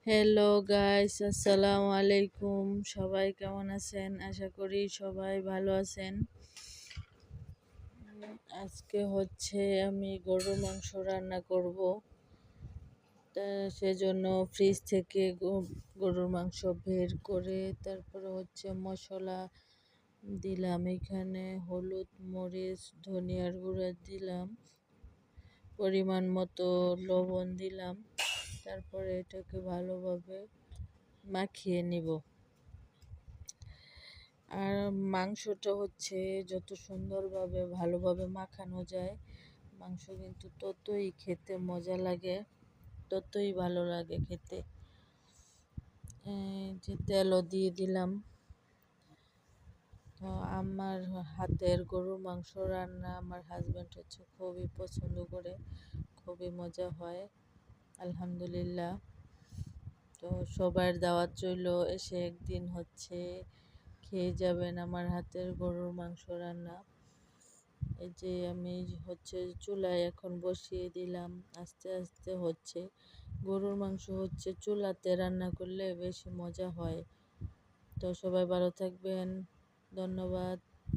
Hello guys, আসসালামু আলাইকুম। সবাই কেমন আছেন? আশা করি সবাই ভালো আছেন। আজকে আমি গরুর মাংস রান্না করব। সেজন্য ফ্রিজ থেকে গরুর মাংস বের করে তারপরে মশলা দিলাম। এখানে হলুদ, মরিচ, ধনিয়ার গুঁড়া দিলাম, পরিমাণ মতো লবণ দিলাম। তারপরে এটাকে ভালোভাবে মাখিয়ে নিব। আর মাংসটা যত সুন্দরভাবে ভালোভাবে মাখানো যায়, মাংস কিন্তু ততই খেতে মজা লাগে, ততই ভালো লাগে খেতে। যে তেলও দিয়ে দিলাম। তো আমার হাতের গরুর মাংস রান্না আমার হাজব্যান্ড খুবই পছন্দ করে, খুবই মজা হয় আলহামদুলিল্লাহ। তো সবার দাওয়াত রইল, এসে একদিন খেয়ে যাবেন আমার হাতের গরুর মাংস রান্না। এই যে আমি চুলায় এখন বসিয়ে দিলাম। আস্তে আস্তে গরুর মাংস চুলাতে রান্না করলে বেশি মজা হয়। তো সবাই ভালো থাকবেন। ধন্যবাদ।